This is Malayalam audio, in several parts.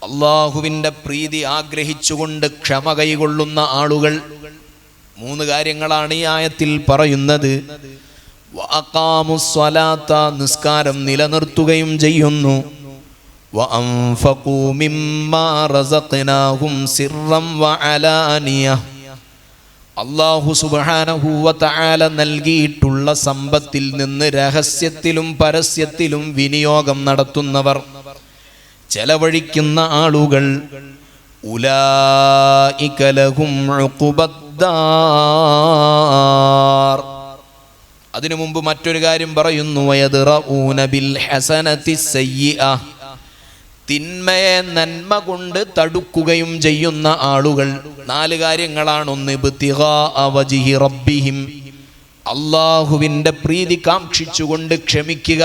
അള്ളാഹുവിൻ്റെ പ്രീതി ആഗ്രഹിച്ചുകൊണ്ട് ക്ഷമ കൈകൊള്ളുന്ന ആളുകൾ. 3 കാര്യങ്ങളാണ് ഈ ആയത്തിൽ പറയുന്നത്. വഅഖാമുസ്സലാത്ത, നിസ്കാരം നിലനിർത്തുകയും ചെയ്യുന്നു. വഅൻഫഖൂ മിമ്മാ റസഖ്നാഹും സിർറൻ വഅലാനിയ, അല്ലാഹു സുബ്ഹാനഹു വ തആല നൽകിയിട്ടുള്ള സമ്പത്തിൽ നിന്ന് രഹസ്യത്തിലും പരസ്യത്തിലും വിനിയോഗം നടത്തുന്നവർ, ചെലവഴിക്കുന്ന ആളുകൾ. ഉലൈക ലഹും ഉഖുബദ്ദാർ. അതിനു മുമ്പ് മറ്റൊരു കാര്യം പറയുന്നു. വയദ്റഊന ബിൽ ഹസനതി സയ്യിഅ, തിന്മയെ നന്മ കൊണ്ട് തടുക്കുകയും ചെയ്യുന്ന ആളുകൾ. 4 കാര്യങ്ങളാണ്. 1 ഇബ്തിഗാഅ വജ്ഹി റബ്ബിഹിം, അല്ലാഹുവിൻ്റെ പ്രീതി കാംക്ഷിച്ചുകൊണ്ട് ക്ഷമിക്കുക.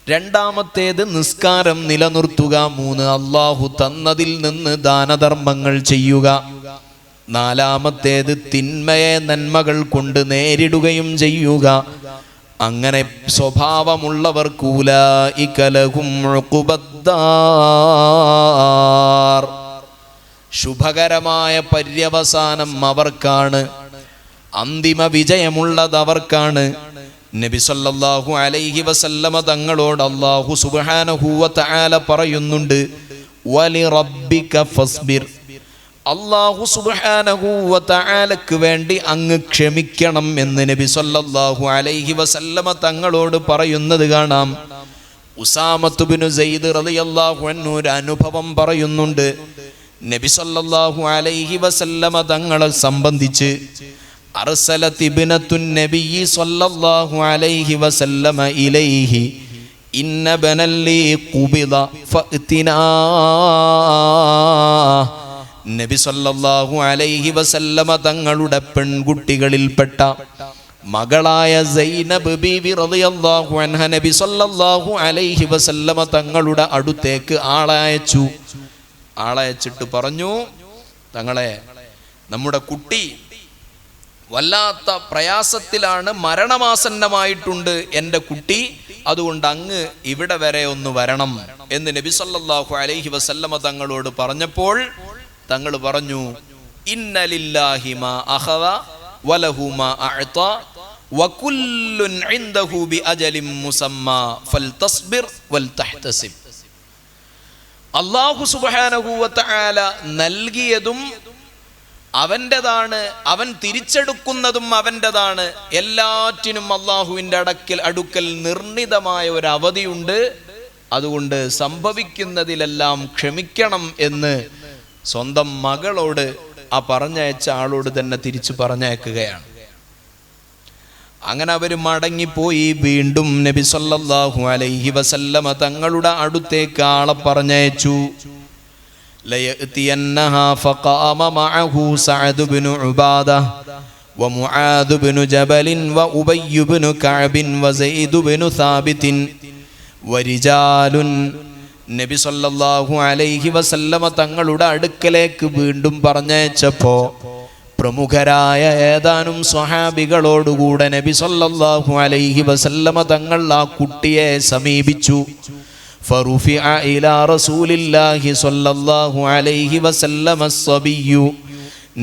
2-ാമത്തേത് നിസ്കാരം നിലനിർത്തുക. 3 അല്ലാഹു തന്നതിൽ നിന്ന് ദാനധർമ്മങ്ങൾ ചെയ്യുക. 4-ാമത്തേത് തിന്മയെ നന്മകൾ കൊണ്ട് നേരിടുകയും ചെയ്യുക. അങ്ങനെ സ്വഭാവമുള്ളവർക്ക് ഉലൈക ലഹും ഉഖുബദ്ദാർ, ശുഭകരമായ പര്യവസാനം അവർക്കാണ്, അന്തിമ വിജയമുള്ളത് അവർക്കാണ്. നബി സല്ലല്ലാഹു അലൈഹി വസല്ലമ തങ്ങളോട് അല്ലാഹു സുബ്ഹാനഹു വ തആല പറയുന്നുണ്ട്, വലി റബ്ബിക ഫസ്ബിർ, അല്ലാഹു സുബ്ഹാനഹു വ തആലക്ക് വേണ്ടി അങ്ങ് ക്ഷമിക്കണം എന്ന് നബി സല്ലല്ലാഹു അലൈഹി വസല്ലമ തങ്ങളോട് പറയുന്നത് കാണാം. ഉസാമത്ത് ബിനു സെയ്ദ് റളിയല്ലാഹു അൻഹു ഒരു അനുഭവം പറയുന്നുണ്ട്. നബി സല്ലല്ലാഹു അലൈഹി വസല്ലമ തങ്ങളെ സംബന്ധിച്ച് അർസലത് ഇബ്നത്തുൻ നബിയ്യി സല്ലല്ലാഹു അലൈഹി വസല്ലമ ഇലൈഹി ഇന്ന ബനല്ലി ഖുബിദ ഫഅ്തിനാ. നബി സല്ലല്ലാഹു അലൈഹി വസല്ലമ തങ്ങളുടെ പെൺകുട്ടികളിൽപ്പെട്ട മകളായ സൈനബ് ബീവി റളിയല്ലാഹു അൻഹ നബി സല്ലല്ലാഹു അലൈഹി വസല്ലമ തങ്ങളുടെ അടുത്തേക്ക് ആളയച്ചിട്ട് പറഞ്ഞു, തങ്ങളെ, നമ്മുടെ കുട്ടി വല്ലാത്ത പ്രയാസത്തിലാണ്, മരണമാസന്നമായിട്ടുണ്ട് എൻ്റെ കുട്ടി, അതുകൊണ്ട് അങ്ങ് ഇവിടെ വരെ ഒന്ന് വരണം എന്ന് നബി സല്ലല്ലാഹു അലൈഹി വസല്ലമ തങ്ങളോട് പറഞ്ഞപ്പോൾ തങ്ങൾ പറഞ്ഞു, ഇന്ന ലില്ലാഹി മാ അഖദ വലഹു മാ അഅത വകുല്ലുൻ ഇൻദഹു ബിഅജലിൻ മുസമ്മാ ഫൽതസ്ബിർ വൽതഹ്തസിബ്. അല്ലാഹു സുബ്ഹാനഹു വ തആല നൽകിയതും അവൻ്റെതാണ്, അവൻ തിരിച്ചെടുക്കുന്നതും അവൻ്റെതാണ്. എല്ലാറ്റിനും അള്ളാഹുവിൻ്റെ അടുക്കൽ നിർണിതമായ ഒരു അവധിയുണ്ട്. അതുകൊണ്ട് സംഭവിക്കുന്നതിലെല്ലാം ക്ഷമിക്കണം എന്ന് സ്വന്തം മകളോട്, ആ പറഞ്ഞയച്ച ആളോട് തന്നെ തിരിച്ചു പറഞ്ഞയക്കുകയാണ്. അങ്ങനെ അവർ മടങ്ങിപ്പോയി. വീണ്ടും നബി സല്ലല്ലാഹു അലൈഹി വസല്ലമ തങ്ങളുടെ അടുത്തേക്ക് ആളെ പറഞ്ഞയച്ചു. ليأتينها فقام معه سعد بن عبادة ومعاذ بن جبل وأبي بن كعب وزيد بن ثابت ورجال. നബി സല്ലല്ലാഹു അലൈഹി വസല്ലമ തങ്ങളുടെ അടുക്കലേക്ക് വീണ്ടും പറഞ്ഞയച്ചപ്പോൾ പ്രമുഖരായ ഏതാനും സ്വഹാബികളോടുകൂടെ നബി സല്ലല്ലാഹു അലൈഹി വസല്ലമ തങ്ങൾ ആ കുട്ടിയെ സമീപിച്ചു. ഫറുഫിഅ ഇലാ റസൂലില്ലാഹി സ്വല്ലല്ലാഹു അലൈഹി വസല്ലമ അസ്സബിയ്യു,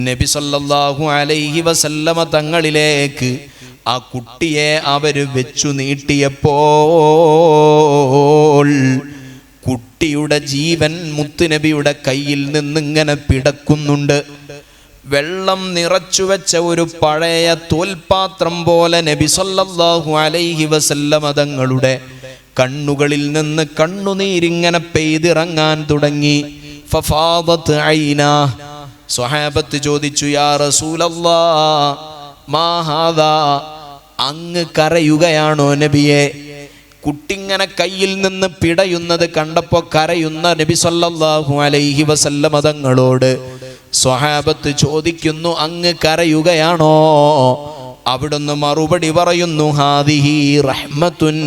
നബി സല്ലല്ലാഹു അലൈഹി വസല്ലമ തങ്ങളിലേക്ക് ആ കുട്ടിയെ അവർ വെച്ചു നീട്ടിയപ്പോൾ കുട്ടിയുടെ ജീവൻ മുത്തുനബിയുടെ കയ്യിൽ നിന്നിങ്ങനെ പിടക്കുന്നുണ്ട്. വെള്ളം നിറച്ചു വെച്ച ഒരു പഴയ തോൽപാത്രം പോലെ നബി സല്ലല്ലാഹു അലൈഹി വസല്ലമ തങ്ങളുടെ കണ്ണുകളിൽ നിന്ന് കണ്ണുനീരിങ്ങനെ പെയ്തിറങ്ങാൻ തുടങ്ങി. ഫഫാദത് ഐനാ, സ്വഹാബത്ത് ചോദിച്ചു, യാ റസൂലല്ലാഹ് മാ ഹാദാ, അങ്ങ് കരയുകയാണോ നബിയെ? കുട്ടിങ്ങനെ കയ്യിൽ നിന്ന് പിടയുന്നത് കണ്ടപ്പോൾ കരയുന്ന നബി സല്ലല്ലാഹു അലൈഹി വസല്ലമ തങ്ങളോട് സ്വഹാബത്ത് ചോദിക്കുന്നു, അങ്ങ് കരയുകയാണോ? അവിടുന്ന് മറുപടി പറയുന്നു, ഹാദിഹി റഹ്മത്തുൻ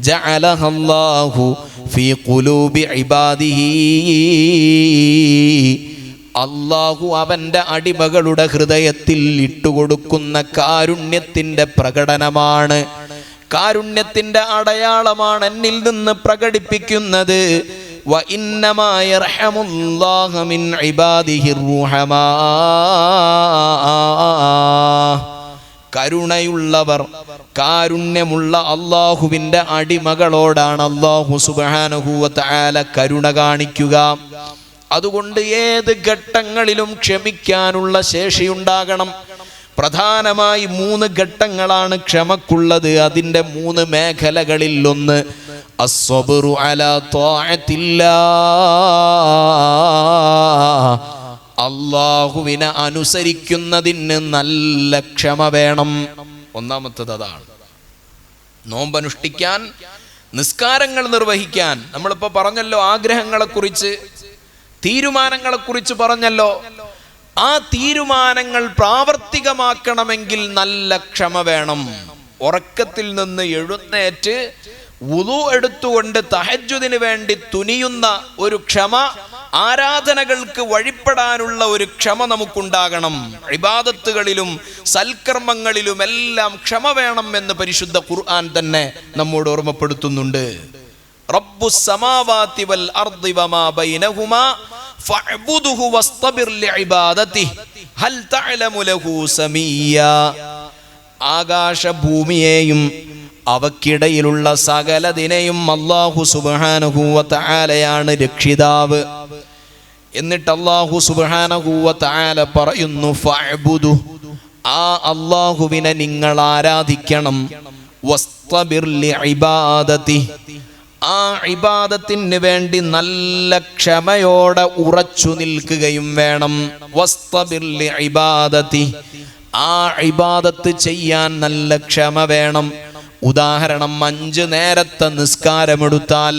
ജഅലഹല്ലാഹു ഫീ ഖുലൂബി ഇബാദിഹി, അല്ലാഹു അവൻ്റെ അടിമകളുടെ ഹൃദയത്തിൽ ഇട്ടുകൊടുക്കുന്ന കാരുണ്യത്തിൻ്റെ പ്രകടനമാണ്, കാരുണ്യത്തിൻ്റെ അടയാളമാണ് എന്നിൽ നിന്ന് പ്രകടിപ്പിക്കുന്നത്. വഇന്നമാ യർഹമുല്ലാഹ മിൻ ഇബാദിഹിർ റുഹമാ. കരുണയുള്ളവർ, കാരുണ്യമുള്ള അള്ളാഹുവിൻ്റെ അടിമകളോടാണ് അല്ലാഹു സുബ്ഹാനഹു വ തആല കരുണ കാണിക്കുക. അതുകൊണ്ട് ഏത് ഘട്ടങ്ങളിലും ക്ഷമിക്കാനുള്ള ശേഷിയുണ്ടാകണം. പ്രധാനമായി 3 ഘട്ടങ്ങളാണ് ക്ഷമക്കുള്ളത്. അതിൻ്റെ 3 മേഖലകളിൽ ഒന്ന് അസ്സബ്റു അലാ ത്വാഅത്തില്ലാഹ്, അല്ലാഹുവിനെ അനുസരിക്കുന്നതിന് നല്ല ക്ഷമ വേണം. ഒന്നാമത്തത് അതാണ്. നോമ്പനുഷ്ഠിക്കാൻ, നിസ്കാരങ്ങൾ നിർവഹിക്കാൻ. നമ്മളിപ്പോൾ പറഞ്ഞല്ലോ ആഗ്രഹങ്ങളെക്കുറിച്ച്, തീരുമാനങ്ങളെക്കുറിച്ച് പറഞ്ഞല്ലോ. ആ തീരുമാനങ്ങൾ പ്രാവർത്തികമാക്കണമെങ്കിൽ നല്ല ക്ഷമ വേണം. ഉറക്കത്തിൽ നിന്ന് എഴുന്നേറ്റ് വുളു എടുത്തുകൊണ്ട് തഹജ്ജുദിന് വേണ്ടി തുനിയുന്ന ഒരു ക്ഷമ, ആരാധനകൾക്ക് വഴിപ്പെടാനുള്ള ഒരു ക്ഷമ നമുക്കുണ്ടാകണം. ഇബാദത്തുകളിലും സൽക്കർമ്മങ്ങളിലും എല്ലാം ക്ഷമ വേണം എന്ന് പരിശുദ്ധ ഖുർആൻ തന്നെ നമ്മോട് ഓർമ്മപ്പെടുത്തുന്നുണ്ട്. റബ്ബുസ് സമാവാതി വൽ അർദി വമാ ബൈനഹുമാ ഫഅ്ബുദുഹു വസ്തബിർ ലിഇബാദതിഹി ഹൽ തഅലമു ലഹു സമീയ. ആകാശഭൂമിയെയും അവക്കിടയിലുള്ള സകലതിനെയും അല്ലാഹു സുബ്ഹാനഹു വ തആലയാണ് രക്ഷിതാവ്. എന്നിട്ട് അല്ലാഹു സുബ്ഹാനഹു വ തആല പറയുന്നു ഫഅ്ബുദു, ആ അല്ലാഹുവിനെ നിങ്ങൾ ആരാധിക്കണം. വസ്തബിർ ലിഇബാദതിഹി, ആ ഇബാദത്തിന് വേണ്ടി നല്ല ക്ഷമയോടെ ഉറച്ചു നിൽക്കുകയും വേണം. വസ്തബിർ ലിഇബാദതിഹി, ആ ഇബാദത്ത് ചെയ്യാൻ നല്ല ക്ഷമ വേണം. ഉദാഹരണം, 5 നേരത്തെ നിസ്കാരമെടുത്താൽ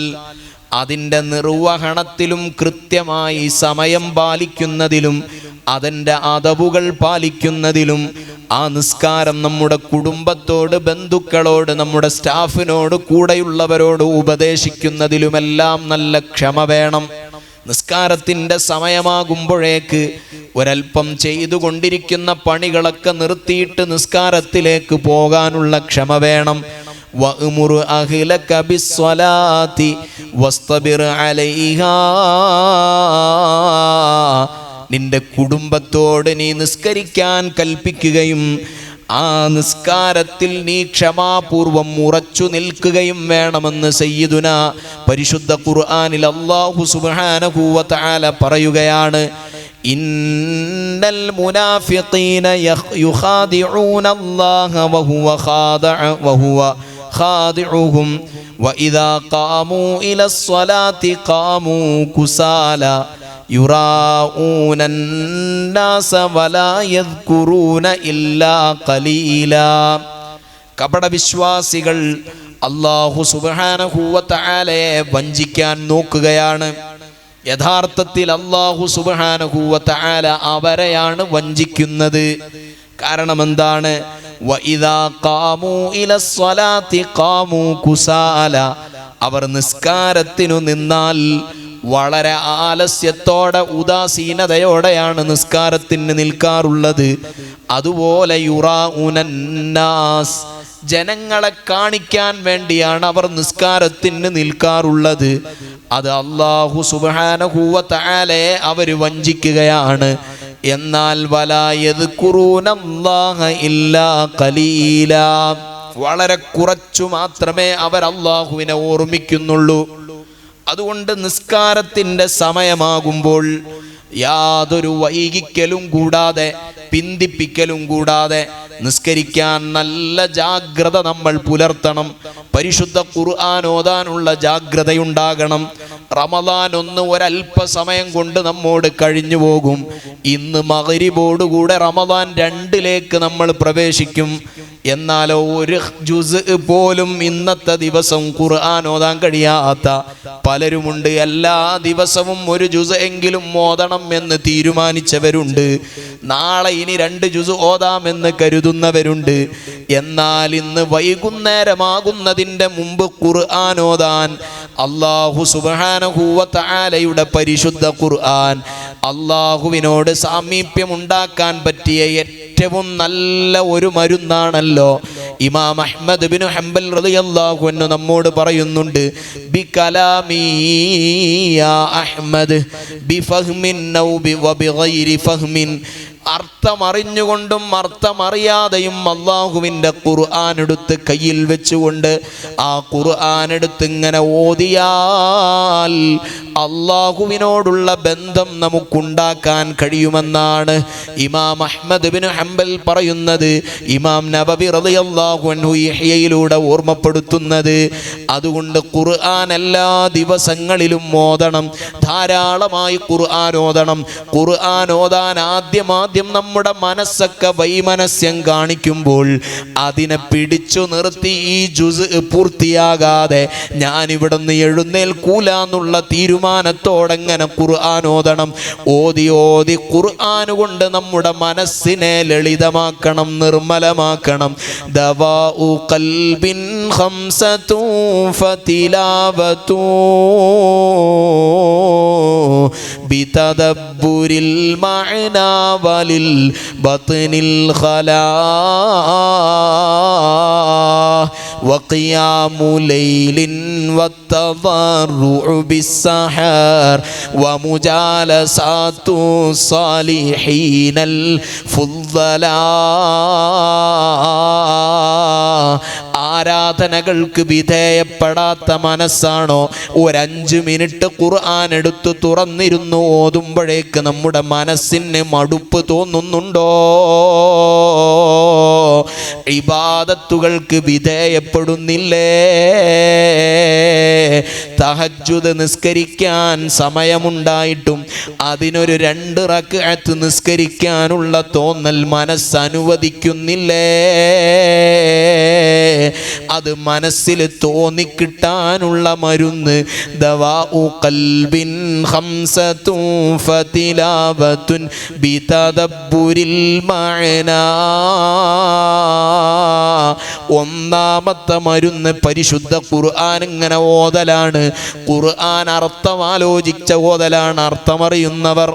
അതിൻ്റെ നിർവഹണത്തിലും കൃത്യമായി സമയം പാലിക്കുന്നതിലും അതിൻ്റെ അദബുകൾ പാലിക്കുന്നതിലും ആ നിസ്കാരം നമ്മുടെ കുടുംബത്തോട്, ബന്ധുക്കളോട്, നമ്മുടെ സ്റ്റാഫിനോട്, കൂടെയുള്ളവരോട് ഉപദേശിക്കുന്നതിലുമെല്ലാം നല്ല ക്ഷമ വേണം. നിസ്കാരത്തിൻ്റെ സമയമാകുമ്പോഴേക്ക് ഒരൽപ്പം ചെയ്തുകൊണ്ടിരിക്കുന്ന പണികളൊക്കെ നിർത്തിയിട്ട് നിസ്കാരത്തിലേക്ക് പോകാനുള്ള ക്ഷമ വേണം. വഅ്മുർ അഹ്ലക ബിസ്സലാത്തി വസ്തബിർ അലൈഹാ, നിന്റെ കുടുംബത്തോട് നീ നിസ്കരിക്കാൻ കൽപ്പിക്കുകയും ആ നിസ്കാരത്തിൽ നീ ക്ഷമാപൂർവം ഉറച്ചു നിൽക്കുകയും വേണമെന്ന് സയ്യിദുന പരിശുദ്ധ ഖുർആനിൽ അല്ലാഹു സുബ്ഹാനഹു വ തആല പറയുകയാണ്. ഇന്നൽ മുനാഫിഖീന യുഖാദിഊന അല്ലാഹ വഹുവ ഖാദിഉഹും വഇദാ ഖാമൂ ഇലസ്സലാത്തി ഖാമൂ കുസാല യുറാഊന الناس വലാ യദ്കുറൂന ഇല്ലാ ഖലീലാ. കപടവിശ്വാസികൾ അല്ലാഹു സുബ്ഹാനഹു വ തആലയെ വഞ്ചിക്കാൻ നോക്കുകയാണ്. യഥാർത്ഥത്തിൽ അല്ലാഹു സുബ്ഹാനഹു വ തആല അവരെയാണ് വഞ്ചിക്കുന്നത്. കാരണം എന്താണ്? വഇദാ ഖാമൂ ഇലസ്സലാത്തി ഖാമൂ കുസാല, അവർ നിസ്കാരത്തിനു നിന്നാൽ വളരെ ആലസ്യത്തോടെ, ഉദാസീനതയോടെയാണ് നിസ്കാരത്തിന് നിൽക്കാറുള്ളത്. അതുപോലെ യുറാഉനന്നാസ്, ജനങ്ങളെ കാണിക്കാൻ വേണ്ടിയാണ് അവർ നിസ്കാരത്തിന് നിൽക്കാറുള്ളത്. അത് അല്ലാഹു സുബ്ഹാനഹു വ തആലയെ അവർ വഞ്ചിക്കുകയാണ്. എന്നാൽ വലാ യദ്കുറൂനല്ലാഹ ഇല്ലാ ഖലീലാ, വളരെ കുറച്ചു മാത്രമേ അവർ അല്ലാഹുവിനെ ഓർമ്മിക്കുന്നുള്ളൂ. അതുകൊണ്ട് നിസ്കാരത്തിൻ്റെ സമയമാകുമ്പോൾ യാതൊരു വൈകിക്കലും കൂടാതെ, പിന്തിപ്പിക്കലും കൂടാതെ നിസ്കരിക്കാൻ നല്ല ജാഗ്രത നമ്മൾ പുലർത്തണം. പരിശുദ്ധ ഖുർആൻ ഓതാനുള്ള ജാഗ്രതയുണ്ടാകണം. റമദാൻ ഒരല്പസമയം കൊണ്ട് നമ്മോട് കഴിഞ്ഞു പോകും. ഇന്ന് മഗ്രിബോടുകൂടെ റമദാൻ 2ലേക്ക് നമ്മൾ പ്രവേശിക്കും. എന്നാലോ ഒരു ജുസ് പോലും ഇന്നത്തെ ദിവസം ഖുർആൻ ഓതാൻ കഴിയാത്ത പലരുമുണ്ട്. എല്ലാ ദിവസവും ഒരു ജുസ് എങ്കിലും ഓതണം എന്ന് തീരുമാനിച്ചവരുണ്ട്. നാളെ ഇനി 2 ജുസ് ഓതാമെന്ന് കരുതുന്നവരുണ്ട്. എന്നാൽ ഇന്ന് വൈകുന്നേരമാകുന്നതിൻ്റെ മുമ്പ് ഖുർആൻ ഓതാൻ അല്ലാഹു സുബ്ഹാനഹു വ തആലയുടെ പരിശുദ്ധ ഖുർആൻ അല്ലാഹുവിനോട് സാമീപ്യമുണ്ടാക്കാൻ പറ്റിയ ഏറ്റവും നല്ല ഒരു മരുന്നാണല്ലോ. ഇമാം അഹ്മദ് ബിൻ ഹംബൽ റളിയല്ലാഹു അൻഹു നമ്മോട് പറയുന്നുണ്ട്, ബികലാമി യാ അഹ്മദ് ബിഫഹ്മിൻ ഔ ബിഗൈരി ഫഹ്മിൻ, അർത്ഥമറിഞ്ഞുകൊണ്ടും അർത്ഥമറിയാതെയും അള്ളാഹുവിൻ്റെ ഖുർആൻ എടുത്ത് കയ്യിൽ വെച്ചുകൊണ്ട് ആ ഖുർആൻ എടുത്ത് ഇങ്ങനെ ഓതിയാൽ അള്ളാഹുവിനോടുള്ള ബന്ധം നമുക്കുണ്ടാക്കാൻ കഴിയുമെന്നാണ് ഇമാം അഹ്മദ് ബിൻ ഹംബൽ പറയുന്നത്, ഇമാം നബവി റളിയല്ലാഹു അൻഹു ഇഹ്യയിലൂടെ ഓർമ്മപ്പെടുത്തുന്നത്. അതുകൊണ്ട് ഖുർആൻ എല്ലാ ദിവസങ്ങളിലും ഓതണം, ധാരാളമായി ഖുർആൻ ഓതണം. ഖുർആൻ ഓതാൻ ആദ്യം നമ്മുടെ മനസ്സൊക്കെ വൈമനസ്യം കാണിക്കുമ്പോൾ അതിനെ പിടിച്ചു നിർത്തി ഈ ജുസ് പൂർത്തിയാകാതെ ഞാനിവിടുന്ന് എഴുന്നേൽക്കൂല എന്നുള്ള തീരുമാനത്തോടെങ്ങനെ ഖുർആൻ ഓതണം. ഓതി ഓതി ഖുർആൻ കൊണ്ട് നമ്മുടെ മനസ്സിനെ ലളിതമാക്കണം, നിർമ്മലമാക്കണം. ദവാഉ ഖൽബിൻ ഖംസതു ഫതിലാവതു ബിതദബ്ബുരിൽ മഅനാ വലിൽ ബത്നിൽ ഖലാ വഖിയാമു ലൈലിൻ വത്തദർറുഉ ബിസ്സഹർ വമുജാലസാതു സാലിഹീനൽ ഫുദ്ദലാ. ആരാധനകൾക്ക് വിധേയപ്പെടാത്ത മനസ്സാണോ, ഒരു5 മിനിറ്റ് ഖുർആൻ എടുത്തു തുറന്നിരുന്നു ഓതുമ്പോഴേക്ക് നമ്മുടെ മനസ്സിന് മടുപ്പ് തോന്നുന്നുണ്ടോ? ഇബാദത്തുകൾക്ക് വിധേയപ്പെടുന്നില്ലേ? തഹജ്ജുദ് നിസ്കരിക്കാൻ സമയമുണ്ടായിട്ടും അതിനൊരു 2 റക്അത്ത് നിസ്കരിക്കാനുള്ള തോന്നൽ മനസ്സനുവദിക്കുന്നില്ലേ? അത് മനസ്സിൽ തോന്നിക്കിട്ടാനുള്ള മരുന്ന് ദവാഉ ഖൽബിൻ ഖംസതുൻ ഫതിലാവതുൻ ബിതദബ്ബുരിൽ മഅനാ. ഒന്നാമത്തെ മരുന്ന് പരിശുദ്ധ ഖുർആൻ ഇങ്ങനെ ഓതലാണ്. ഖുർആൻ അർത്ഥം ആലോചിച്ച ഓതലാണ്. അർത്ഥമറിയുന്നവർ,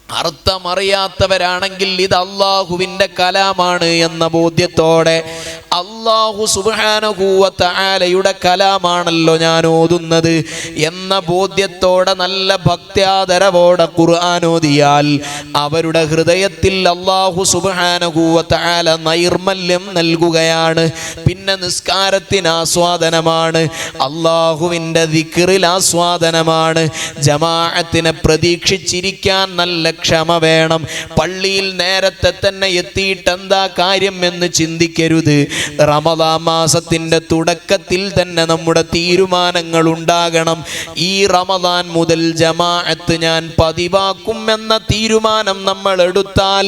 അർത്ഥമറിയാത്തവരാണെങ്കിൽ ഇത് അള്ളാഹുവിൻ്റെ കലാമാണ് എന്ന ബോധ്യത്തോടെ, അള്ളാഹു സുബ്ഹാനഹു വ തആലയുടെ കലാമാണല്ലോ ഞാൻ ഓതുന്നത് എന്ന ബോധ്യത്തോടെ നല്ല ഭക്ത്യാദരവോടെ ഖുർആൻ ഓതിയാൽ അവരുടെ ഹൃദയത്തിൽ അള്ളാഹു സുബ്ഹാനഹു വ തആല നൈർമല്യം നൽകുകയാണ്. പിന്നെ നിസ്കാരത്തിന് ആസ്വാദനമാണ്, അള്ളാഹുവിൻ്റെ ദിക്റിൽ ആസ്വാദനമാണ്. ജമാഅത്തിനെ പ്രതീക്ഷിച്ചിരിക്കാൻ നല്ല ക്ഷമ വേണം. പള്ളിയിൽ നേരത്തെ തന്നെ എത്തിയിട്ട് എന്താ കാര്യം എന്ന് ചിന്തിക്കരുത്. റമദാൻ മാസത്തിൻ്റെ തുടക്കത്തിൽ തന്നെ നമ്മുടെ തീരുമാനങ്ങൾ ഉണ്ടാകണം. ഈ റമദാൻ മുതൽ ജമാഅത്ത് ഞാൻ പതിവാക്കും എന്ന തീരുമാനം നമ്മൾ എടുത്താൽ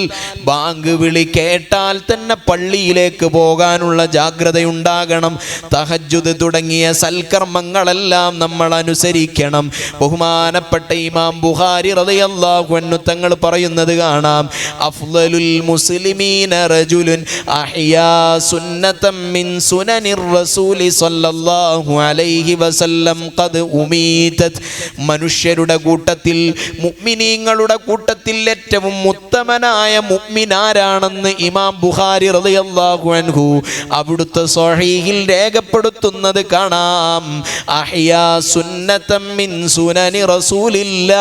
ബാങ്ക് വിളി കേട്ടാൽ തന്നെ പള്ളിയിലേക്ക് പോകാനുള്ള ജാഗ്രതയുണ്ടാകണം. തഹജ്ജുദ് തുടങ്ങിയ സൽക്കർമ്മങ്ങളെല്ലാം നമ്മൾ അനുസരിക്കണം. ബഹുമാനപ്പെട്ട ഇമാം ബുഖാരി റളിയല്ലാഹു അൻഹു തങ്ങൾ പറയുന്നത് കാണാം, അഫ്ളലുൽ മുസ്ലിമീന റജുലുൻ അഹ്യാ സുന്നതൻ മിൻ സുനനിർ റസൂലി സ്വല്ലല്ലാഹു അലൈഹി വസല്ലം ഖദ് ഉമീതത്. മനുഷ്യരുടെ കൂട്ടത്തിൽ, മുഅ്മിനീങ്ങളുടെ കൂട്ടത്തിൽ ഏറ്റവും ഉത്തമനായ മുഅ്മിൻ ആരാണെന്ന് ഇമാം ബുഖാരി റളിയല്ലാഹു അൻഹു അവിടുത്തെ സ്വഹീഹിൽ രേഖപ്പെടുത്തുന്നത് കാണാം. അഹ്യാ സുന്നതൻ മിൻ സുനനി റസൂലില്ലാഹി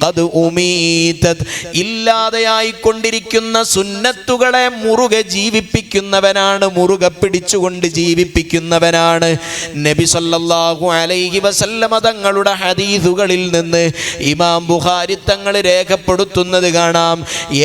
ഖദ് ഉമീതത്. ഇല്ലാതെയായിക്കൊണ്ടിരിക്കുന്ന സുന്നത്തുകളെ മുറുകെ ജീവിപ്പിക്കുന്നവനാണ്, മുറുകെ പിടിച്ചുകൊണ്ട് ജീവിപ്പിക്കുന്നവനാണ്. നബി സല്ലല്ലാഹു അലൈഹി വസല്ലമ തങ്ങളുടെ ഹദീസുകളിൽ നിന്ന് ഇമാം ബുഖാരി തങ്ങൾ രേഖപ്പെടുത്തുന്നത് കാണാം,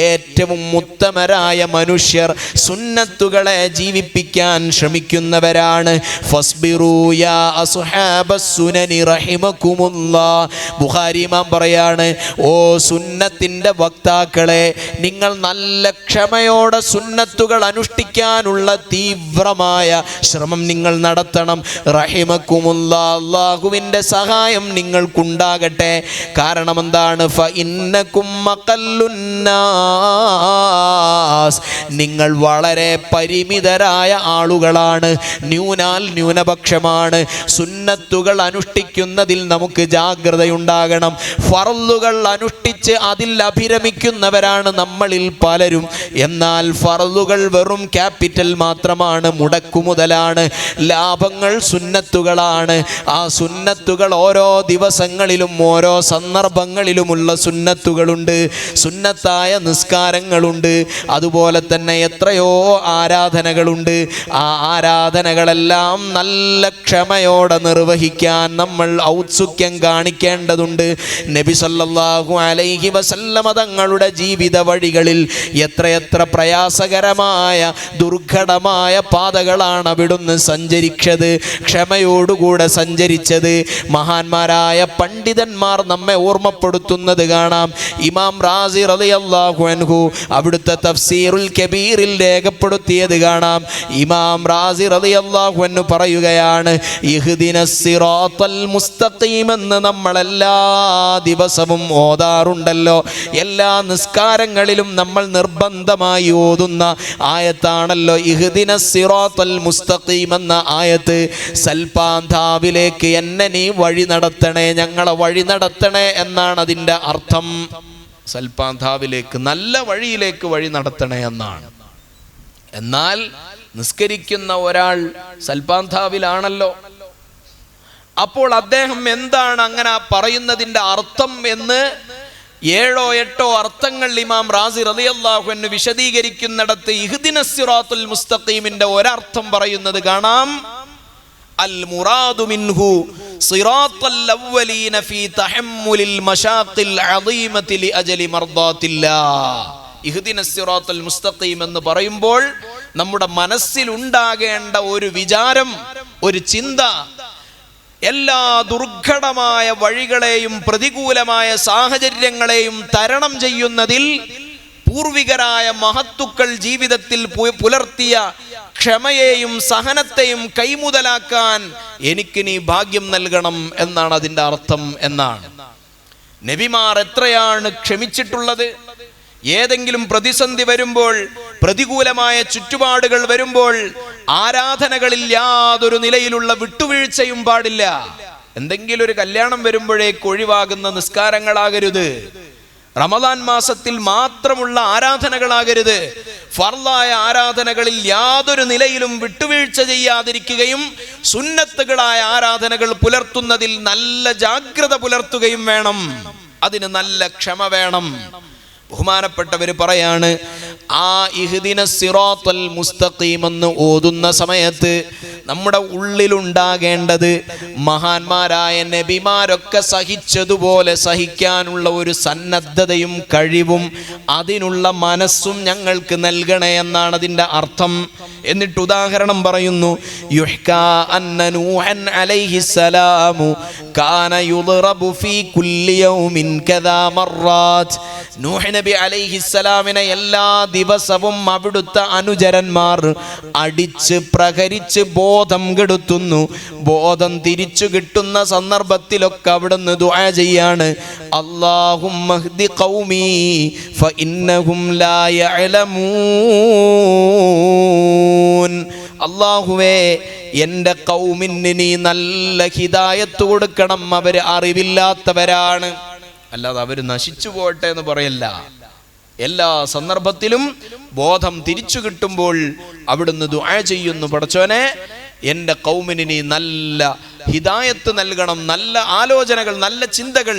ഏറ്റവും ഉത്തമരായ മനുഷ്യർ സുന്നത്തുകളെ ജീവിപ്പിക്കാൻ ശ്രമിക്കുന്നവരാണ്. ഫസ്ബിറൂ യാ അസ്ഹാബസ് സുനനി റഹിമകുമുല്ലാഹ്. ബുഖാരി ഇമാം പറയാണ്, ഓ സുന്നത്തിൻ്റെ വക്താക്കളെ, നിങ്ങൾ നല്ല ക്ഷമയോടെ സുന്നത്തുകൾ അനുഷ്ഠിക്കാനുള്ള തീവ്രമായ ശ്രമം നിങ്ങൾ നടത്തണം. റഹിമകുമുല്ലാഹ്, അല്ലാഹുവിൻ്റെ സഹായം നിങ്ങൾക്കുണ്ടാകട്ടെ. കാരണം എന്താണ്? ഫഇന്നകും മഖല്ലുന്നാസ്, നിങ്ങൾ വളരെ പരിമിതരായ ആളുകളാണ്, ന്യൂനപക്ഷമാണ്. സുന്നത്തുകൾ അനുഷ്ഠിക്കുന്നതിൽ നമുക്ക് ജാഗ്രതയുണ്ടാകണം. ഫർളുകൾ അനുഷ്ഠിച്ച് അതിൽ അഭിരമിക്കുന്നവരാണ് നമ്മളിൽ പലരും. എന്നാൽ ഫർളുകൾ വെറും ക്യാപിറ്റൽ മാത്രമാണ്, മുടക്കുമുതലാണ്. ലാഭങ്ങൾ സുന്നത്തുകളാണ്. ആ സുന്നത്തുകൾ ഓരോ ദിവസങ്ങളിലും ഓരോ സന്ദർഭങ്ങളിലുമുള്ള സുന്നത്തുകളുണ്ട്, സുന്നത്തായ നിസ്കാരങ്ങളുണ്ട്. അതുപോലെ തന്നെ എത്രയോ ആരാധനകളുണ്ട്. ആ ആരാധനകളെല്ലാം നല്ല ക്ഷമയോടെ നിർവഹിക്കാൻ നമ്മൾ ഔത്സുക്യം കാണിക്കേണ്ടതുണ്ട്. നബി സല്ലല്ലാഹു അലൈഹി വസല്ലമ തങ്ങളുടെ ജീവിത വഴികളിൽ എത്രയെത്ര പ്രയാസകരമായ ദുർഘടമായ പാതകളാണ് അവിടുന്ന് സഞ്ചരിച്ചത്, ക്ഷമയോടുകൂടെ സഞ്ചരിച്ചത്. മഹാന്മാരായ പണ്ഡിതന്മാർ നമ്മെ ഓർമ്മപ്പെടുത്തുന്നത് കാണാം. ഇമാം റാസി റളിയല്ലാഹു അൻഹു അവിടുത്തെ തഫ്സീറുൽ കബീറിൽ രേഖപ്പെടുത്തിയത് കാണാം. ഇമാം റാസി റളിയല്ലാഹു അൻഹു പറയുകയാണ്, ഇഹ്ദിനസ് സിറാത്തൽ മുസ്തഖീം എന്ന് നമ്മൾ എല്ലാ ദിവസവും ഓതാറുണ്ടല്ലോ. എല്ലാ നിസ്കാരങ്ങളിലും നമ്മൾ നിർബന്ധമായി ഓതുന്ന ആയത്താണല്ലോ ഇഹ്ദിനസ് സിറാത്തൽ മുസ്തഖീം എന്ന ആയത്ത്. സൽപാന്താവിലേക്ക് എന്നെ നീ വഴി നടത്തണേ, ഞങ്ങളെ വഴി നടത്തണേ എന്നാണ് അതിൻ്റെ അർത്ഥം. സൽപാന്താവിലേക്ക്, നല്ല വഴിയിലേക്ക് വഴി നടത്തണേ എന്നാണ്. എന്നാൽ നിസ്കരിക്കുന്ന ഒരാൾ സൽപാന്താവിലാണല്ലോ. അപ്പോൾ അദ്ദേഹം എന്താണ് അങ്ങനെ പറയുന്നതിൻ്റെ അർത്ഥം എന്ന് 7-8 അർത്ഥങ്ങൾ ഇമാം റാസി റളിയല്ലാഹു അൻഹു വിശദീകരിക്കുന്നിടത്ത് ഇഹ്ദിനസ് സിറാത്തുൽ മുസ്തഖീമിന്റെ ഒരർത്ഥം പറയുന്നത് കാണാം. അൽ മുറാദു മിൻഹു സിറാത്തൽ അവ്വലീന ഫീ തഹമ്മുലിൽ മശാഖിൽ അദീമതി ലിഅജലി മർദാത്തില്ലാഹ്. ഇഹ്ദിനസ് സിറാത്തുൽ മുസ്തഖീം എന്ന് പറയുമ്പോൾ നമ്മുടെ മനസ്സിൽ ഉണ്ടാകേണ്ട ഒരു വിചാരം, ഒരു ചിന്ത, എല്ലാ ദുർഘടമായ വഴികളെയും പ്രതികൂലമായ സാഹചര്യങ്ങളെയും തരണം ചെയ്യുന്നതിൽ പൂർവികരായ മഹത്തുക്കൾ ജീവിതത്തിൽ പുലർത്തിയ ക്ഷമയെയും സഹനത്തെയും കൈമുതലാക്കാൻ എനിക്ക് നീ ഭാഗ്യം നൽകണം എന്നാണ് അതിൻ്റെ അർത്ഥം എന്നാണ്. നബിമാർ എത്രയാണ് ക്ഷമിച്ചിട്ടുള്ളത്. ഏതെങ്കിലും പ്രതിസന്ധി വരുമ്പോൾ, പ്രതികൂലമായ ചുറ്റുപാടുകൾ വരുമ്പോൾ ആരാധനകളിൽ യാതൊരു നിലയിലുള്ള വിട്ടുവീഴ്ചയും പാടില്ല. എന്തെങ്കിലും ഒരു കല്യാണം വരുമ്പോഴേക്ക് ഒഴിവാകുന്ന നിസ്കാരങ്ങളാകരുത്. റമദാൻ മാസത്തിൽ മാത്രമുള്ള ആരാധനകളാകരുത്. ഫർളായ ആരാധനകളിൽ യാതൊരു നിലയിലും വിട്ടുവീഴ്ച ചെയ്യാതിരിക്കുകയും സുന്നത്തുകളായ ആരാധനകൾ പുലർത്തുന്നതിൽ നല്ല ജാഗ്രത പുലർത്തുകയും വേണം. അതിന് നല്ല ക്ഷമ വേണം. ബഹുമാനപ്പെട്ടവർ പറയാണ്, ആ ഇഹ്ദിനസ് സിറാത്തൽ മുസ്തഖീം എന്ന് ഓതുന്ന സമയത്ത് നമ്മുടെ ഉള്ളിലുണ്ടാകേണ്ടത് മഹാന്മാരായ നബിമാരൊക്കെ സഹിച്ചതുപോലെ സഹിക്കാനുള്ള ഒരു സന്നദ്ധതയും കഴിവും അതിനുള്ള മനസ്സും ഞങ്ങൾക്ക് നൽകണേ എന്നാണ് അതിൻ്റെ അർത്ഥം. എന്നിട്ട് ഉദാഹരണം പറയുന്നു, യുഹ്കാ അന്ന നൂഹൻ അലൈഹിസ്സലാമു കാന യുദ്റബു ഫീ കുല്ലി യൗമിൻ കദാ മർറാത്ത്. നൂഹ് നബി അലൈഹിസ്സലാമിനെ എല്ലാ ദിവസവും അവിടുത്തെ അനുചരന്മാർ അടിച്ച് പ്രഹരിച്ച് ബോധം കെടുത്തുന്നു. ബോധം തിരിച്ചു കിട്ടുന്ന സന്ദർഭത്തിലൊക്കെ അവിടുന്ന് ദുആ ചെയ്യാണ്, അല്ലാഹുമ്മ ഹ്ദി ഖൗമി ഫഇന്നഹും ലാ യഅലമൂൻ. അല്ലാഹുവേ, എൻ്റെ ഖൗമിന് നീ നല്ല ഹിദായത്ത് കൊടുക്കണം, അവർ അറിവില്ലാത്തവരാണ്. അല്ലാതെ അവർ നശിച്ചു പോട്ടെ എന്ന് പറയല്ല. എല്ലാ സന്ദർഭത്തിലും ബോധം തിരിച്ചു കിട്ടുമ്പോൾ അവിടുന്ന് ദുആ ചെയ്യുന്നു, പടച്ചോനെ എൻ്റെ ഖൗമിന് നീ നല്ല ഹിദായത്ത് നൽകണം, നല്ല ആലോചനകൾ, നല്ല ചിന്തകൾ,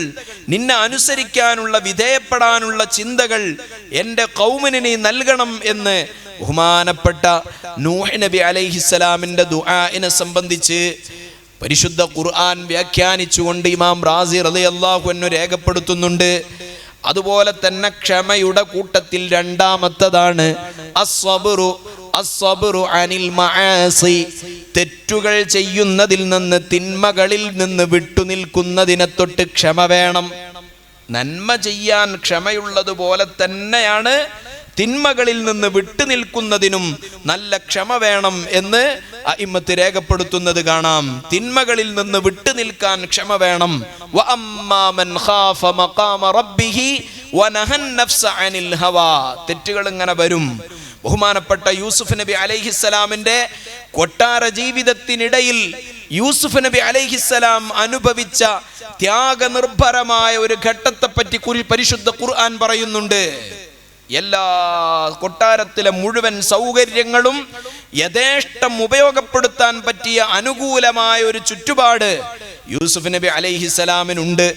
നിന്നെ അനുസരിക്കാനുള്ള, വിധേയപ്പെടാനുള്ള ചിന്തകൾ എൻ്റെ ഖൗമിന് നീ നൽകണം എന്ന് ബഹുമാനപ്പെട്ട നൂഹ് നബി അലൈഹിസ്സലാമിൻ്റെ ദുആഇനെ സംബന്ധിച്ച് പരിശുദ്ധ ഖുർആൻ വ്യാഖ്യാനിച്ചുകൊണ്ട് ഇമാം റാസി റളിയല്ലാഹു അൻഹു രേഖപ്പെടുത്തുന്നുണ്ട്. അതുപോലെ തന്നെ ക്ഷമയുടെ കൂട്ടത്തിൽ രണ്ടാമത്തതാണ് അസ്സബ്റു അനിൽ മആസി. തെറ്റുകൾ ചെയ്യുന്നതിൽ നിന്ന്, തിന്മകളിൽ നിന്ന് വിട്ടുനിൽക്കുന്നതിനെ തൊട്ട് ക്ഷമ വേണം. നന്മ ചെയ്യാൻ ക്ഷമയുള്ളതുപോലെ തന്നെയാണ് തിന്മകളിൽ നിന്ന് വിട്ടുനിൽക്കുന്നതിനും നല്ല ക്ഷമ വേണം എന്ന് അഇമ്മത്ത് രേഖപ്പെടുത്തുന്നത് കാണാം. തിന്മകളിൽ നിന്ന് വിട്ടുനിൽക്കാൻ ക്ഷമ വേണം. വഅമ്മാ മൻ ഖാഫ മഖാമ റബ്ബിഹി വനഹൻ നഫ്സ അനിൽ ഹവാ. തെറ്റുകൾ ഇങ്ങനെ വരും. ബഹുമാനപ്പെട്ട യൂസുഫ് നബി അലൈഹിസ്സലാമിന്റെ കൊട്ടാര ജീവിതത്തിനിടയിൽ യൂസുഫ് നബി അലൈഹിസ്സലാം അനുഭവിച്ച ത്യാഗനിർഭരമായ ഒരു ഘട്ടത്തെപ്പറ്റി പരിശുദ്ധ ഖുർആൻ പറയുന്നുണ്ട്. എല്ലാ കൊട്ടാരത്തിലെ മുഴുവൻ സൗകര്യങ്ങളും യഥേഷ്ടം ഉപയോഗപ്പെടുത്താൻ പറ്റിയ അനുകൂലമായ ഒരു ചുറ്റുപാട് യൂസുഫ് നബി അലൈഹിസ്സലാമിനുണ്ട്.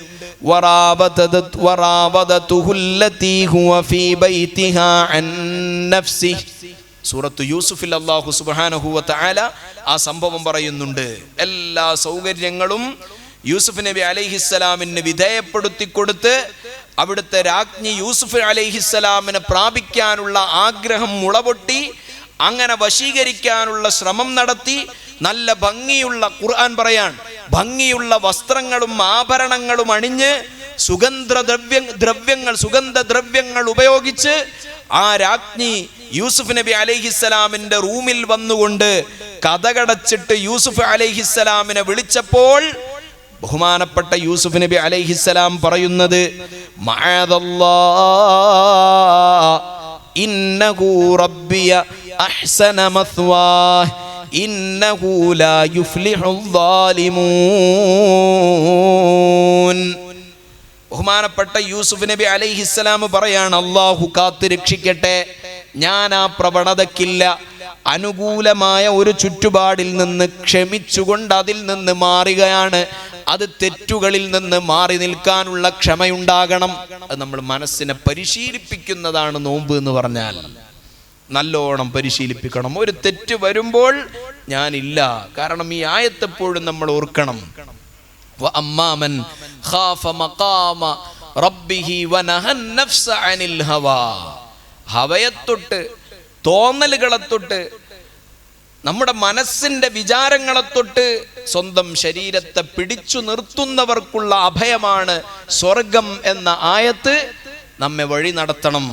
സൂറത്തു യൂസുഫിൽ അല്ലാഹു സുബ്ഹാനഹു വ തആല ആ സംഭവം പറയുന്നുണ്ട്. എല്ലാ സൗകര്യങ്ങളും യൂസുഫ് നബി അലൈഹിസ്സലാമിന് വിധേയപ്പെടുത്തി കൊടുത്ത് അവിടുത്തെ രാജ്ഞി യൂസുഫ് അലൈഹിസ്സലാമിനെ പ്രാപിക്കാനുള്ള ആഗ്രഹം മുളപൊട്ടി അങ്ങനെ വശീകരിക്കാനുള്ള ശ്രമം നടത്തി. നല്ല ഭംഗിയുള്ള, ഖുർആൻ പറയാൻ, ഭംഗിയുള്ള വസ്ത്രങ്ങളും ആഭരണങ്ങളും അണിഞ്ഞ് സുഗന്ധദ്രവ്യങ്ങൾ ഉപയോഗിച്ച് ആ രാജ്ഞി യൂസുഫ് നബി അലൈഹിസ്സലാമിന്റെ റൂമിൽ വന്നുകൊണ്ട് കതകടച്ചിട്ട് യൂസുഫ് അലൈഹിസ്സലാമിനെ വിളിച്ചപ്പോൾ ബഹുമാനപ്പെട്ട യൂസുഫ് നബി അലൈഹിസ്സലാം പറയുന്നത്, മഅദല്ലാഹ് ഇന്നഹു റബ്ബിയ അഹ്സന മത്വാഹ് ഇന്നഹു ലാ യുഫ്ലിഹുൽ ളാലിമൂൻ. ബഹുമാനപ്പെട്ട യൂസുഫ് നബി അലൈഹിസ്സലാം പറയാണ്, അല്ലാഹു കാത്ത് രക്ഷിക്കട്ടെ, ഞാൻ ആ പ്രവണതക്കില്ല. അനുകൂലമായ ഒരു ചുറ്റുപാടിൽ നിന്ന് ക്ഷമിച്ചുകൊണ്ട് അതിൽ നിന്ന് മാറുകയാണ്. അത് തെറ്റുകളിൽ നിന്ന് മാറി നിൽക്കാനുള്ള ക്ഷമയുണ്ടാകണം. അത് നമ്മൾ മനസ്സിനെ പരിശീലിപ്പിക്കുന്നതാണ് നോമ്പ് എന്ന് പറഞ്ഞാൽ. നല്ലോണം പരിശീലിപ്പിക്കണം. ഒരു തെറ്റ് വരുമ്പോൾ ഞാനില്ല. കാരണം ഈ ആയത്തെപ്പോഴും നമ്മൾ ഓർക്കണം. വഅമ്മാമൻ ഖാഫ മഖാമ റബ്ബിഹി വനഹൻ നഫ്സ അനിൽ ഹവാ. ഹവയത്തൊട്ട്, തോന്നലുകളെത്തൊട്ട്, നമ്മുടെ മനസ്സിന്റെ വിചാരങ്ങളെത്തൊട്ട് സ്വന്തം ശരീരത്തെ പിടിച്ചു നിർത്തുന്നവർക്കുള്ള അഭയമാണ് സ്വർഗം എന്ന ആയത്ത് നമ്മെ വഴി നടത്തണം.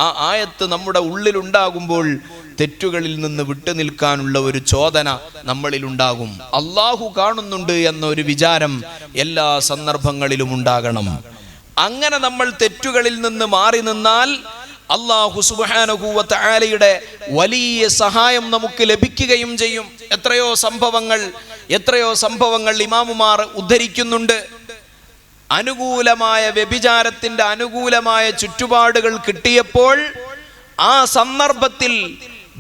ആ ആയത്ത് നമ്മുടെ ഉള്ളിലുണ്ടാകുമ്പോൾ തെറ്റുകളിൽ നിന്ന് വിട്ടു നിൽക്കാനുള്ള ഒരു ചോദന നമ്മളിൽ ഉണ്ടാകും. അള്ളാഹു കാണുന്നുണ്ട് എന്നൊരു വിചാരം എല്ലാ സന്ദർഭങ്ങളിലും ഉണ്ടാകണം. അങ്ങനെ നമ്മൾ തെറ്റുകളിൽ നിന്ന് മാറി നിന്നാൽ അല്ലാഹു സുബ്ഹാനഹു വ തആലയുടെ വലിയ സഹായം നമുക്ക് ലഭിക്കുകയും ചെയ്യും. എത്രയോ സംഭവങ്ങൾ ഇമാമുമാർ ഉദ്ധരിക്കുന്നുണ്ട്. അനുകൂലമായ വ്യഭിചാരത്തിന്റെ അനുകൂലമായ ചുറ്റുപാടുകൾ കിട്ടിയപ്പോൾ ആ സന്ദർഭത്തിൽ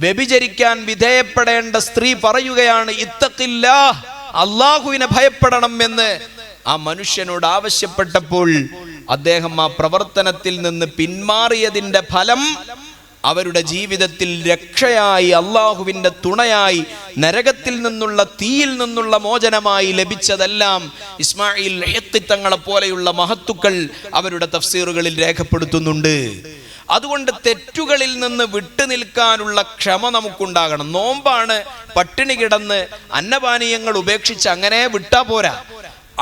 വ്യഭിചരിക്കാൻ വിധേയപ്പെടേണ്ട സ്ത്രീ പറയുകയാണ്, ഇത്തഖില്ലാഹ്, അല്ലാഹുവിനെ ഭയപ്പെടണം എന്ന് ആ മനുഷ്യനോട് ആവശ്യപ്പെട്ടപ്പോൾ അദ്ദേഹം ആ പ്രവർത്തനത്തിൽ നിന്ന് പിന്മാറിയതിന്റെ ഫലം അവരുടെ ജീവിതത്തിൽ രക്ഷയായി, അള്ളാഹുവിന്റെ തുണയായി, നരകത്തിൽ നിന്നുള്ള തീയിൽ നിന്നുള്ള മോചനമായി ലഭിച്ചതെല്ലാം ഇസ്മായിൽ ഹിത്തി തങ്ങളെ പോലെയുള്ള മഹത്തുക്കൾ അവരുടെ തഫ്സീറുകളിൽ രേഖപ്പെടുത്തുന്നുണ്ട്. അതുകൊണ്ട് തെറ്റുകളിൽ നിന്ന് വിട്ടു നിൽക്കാനുള്ള ക്ഷമ നമുക്കുണ്ടാകണം. നോമ്പാണ്, പട്ടിണി കിടന്ന് അന്നപാനീയങ്ങൾ ഉപേക്ഷിച്ച് അങ്ങനെ വിട്ടാ പോരാ.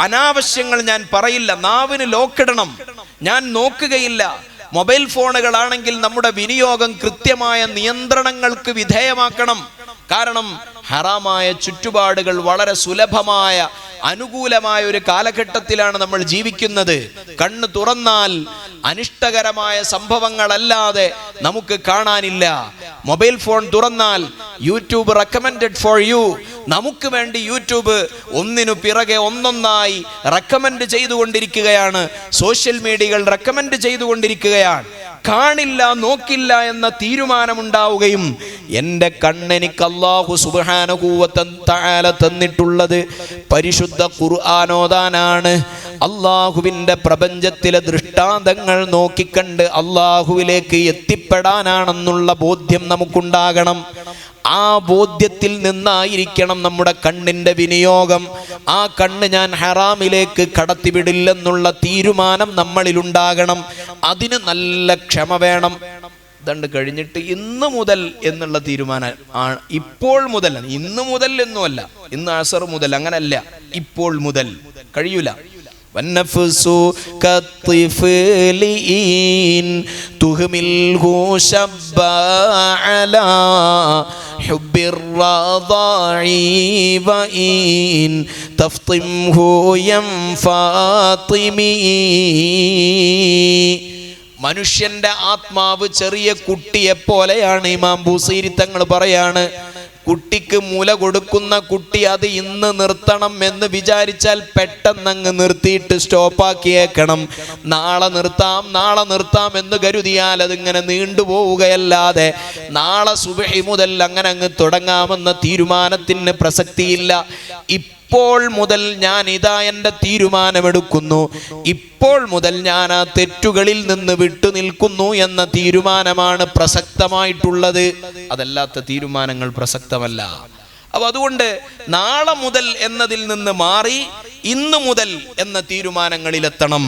അനാവശ്യങ്ങൾ ഞാൻ പറയില്ല, നാവിന് ലോക്കിടണം, ഞാൻ നോക്കുകയില്ല. മൊബൈൽ ഫോണുകളാണെങ്കിൽ നമ്മുടെ വിനിയോഗം കൃത്യമായ നിയന്ത്രണങ്ങൾക്ക് വിധേയമാക്കണം. കാരണം ഹറാമായ ചുറ്റുപാടുകൾ വളരെ സുലഭമായ അനുകൂലമായ ഒരു കാലഘട്ടത്തിലാണ് നമ്മൾ ജീവിക്കുന്നത്. കണ്ണ് തുറന്നാൽ അനിഷ്ടകരമായ സംഭവങ്ങളല്ലാതെ നമുക്ക് കാണാനില്ല. മൊബൈൽ ഫോൺ തുറന്നാൽ യൂട്യൂബ് റെക്കമെൻഡഡ് ഫോർ യു, നമുക്ക് വേണ്ടി യൂട്യൂബ് ഒന്നിനു പിറകെ ഒന്നൊന്നായി റെക്കമെൻഡ് ചെയ്തുകൊണ്ടിരിക്കുകയാണ്. സോഷ്യൽ മീഡിയകൾ റെക്കമെൻഡ് ചെയ്തുകൊണ്ടിരിക്കുകയാണ്. കാണില്ല, നോക്കില്ല എന്ന തീരുമാനമുണ്ടാവുകയും എൻ്റെ കണ്ണെനിക്ക് അല്ലാഹു സുബ്ഹാനഹു വ തആല തന്നിട്ടുള്ളത് പരിശുദ്ധ ഖുർആൻ ഓതാനാണ്. അള്ളാഹുവിൻ്റെ പ്രപഞ്ചത്തിലെ ദൃഷ്ടാന്തങ്ങൾ നോക്കിക്കണ്ട് അള്ളാഹുവിലേക്ക് എത്തിപ്പെടാനാണെന്നുള്ള ബോധ്യം നമുക്കുണ്ടാകണം. ആ ബോധ്യത്തിൽ നിന്നായിരിക്കണം നമ്മുടെ കണ്ണിൻ്റെ വിനിയോഗം. ആ കണ്ണ് ഞാൻ ഹറാമിലേക്ക് കടത്തിവിടില്ലെന്നുള്ള തീരുമാനം നമ്മളിലുണ്ടാകണം. അതിന് നല്ല ക്ഷമ വേണം. ദണ്ട് കഴിഞ്ഞിട്ട് ഇന്ന് മുതൽ എന്നുള്ള തീരുമാനം ആണ്. ഇപ്പോൾ മുതൽ, ഇന്ന് മുതൽ എന്നുമല്ല, ഇന്ന് അസർ മുതൽ, അങ്ങനല്ല, ഇപ്പോൾ മുതൽ. കഴിയൂല. والنفس كالطفل إن تهمله شب على حب الرضاع وإن تفطمه ينفاطم. മനുഷ്യന്റെ ആത്മാവ് ചെറിയ കുട്ടിയെ പോലെയാണ്. ഇമാം ബൂസീരി തങ്ങൾ പറയാണ്, കുട്ടിക്ക് മുല കൊടുക്കുന്ന കുട്ടി അത് ഇന്ന് നിർത്തണം എന്ന് വിചാരിച്ചാൽ പെട്ടെന്നങ്ങ് നിർത്തിയിട്ട് സ്റ്റോപ്പാക്കിയേക്കണം. നാളെ നിർത്താം എന്ന് കരുതിയാൽ അതിങ്ങനെ നീണ്ടുപോവുകയല്ലാതെ നാളെ സുബഹി മുതൽ അങ്ങനെ അങ്ങ് തുടങ്ങാമെന്ന തീരുമാനത്തിന് പ്രസക്തിയില്ല. ഇപ്പോൾ മുതൽ ഞാൻ ഇതാ എൻ്റെ തീരുമാനമെടുക്കുന്നു, ഇപ്പോൾ മുതൽ ഞാൻ ആ തെറ്റുകളിൽ നിന്ന് വിട്ടുനിൽക്കുന്നു എന്ന തീരുമാനമാണ് പ്രസക്തമായിട്ടുള്ളത്. അതല്ലാത്ത തീരുമാനങ്ങൾ പ്രസക്തമല്ല. അപ്പൊ അതുകൊണ്ട് നാളെ മുതൽ എന്നതിൽ നിന്ന് മാറി ഇന്നു മുതൽ എന്ന തീരുമാനങ്ങളിലെത്തണം.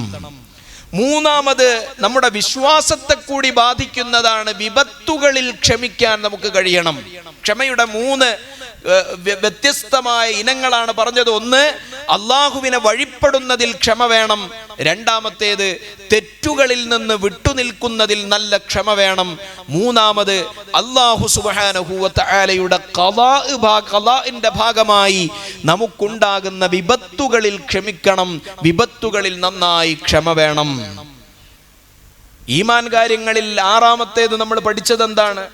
മൂന്നാമത്, നമ്മുടെ വിശ്വാസത്തെ കൂടി ബാധിക്കുന്നതാണ്. വിപത്തുകളിൽ ക്ഷമിക്കാൻ നമുക്ക് കഴിയണം. ക്ഷമയുടെ 3 വ്യത്യസ്തമായ ഇനങ്ങളാണ് പറഞ്ഞത്. ഒന്ന്, അള്ളാഹുവിനെ വഴിപ്പെടുന്നതിൽ ക്ഷമ വേണം. രണ്ടാമത്തേത്, തെറ്റുകളിൽ നിന്ന് വിട്ടുനിൽക്കുന്നതിൽ നല്ല ക്ഷമ വേണം. മൂന്നാമത്, അല്ലാഹു സുബ്ഹാനഹു വ തആലയുടെ ഖളാഇന്റെ ഭാഗമായി നമുക്കുണ്ടാകുന്ന വിപത്തുകളിൽ ക്ഷമിക്കണം. വിപത്തുകളിൽ നന്നായി ക്ഷമ വേണം. ഈമാൻ കാര്യങ്ങളിൽ 6ാമത്തേത് നമ്മൾ പഠിച്ചത് എന്താണ്?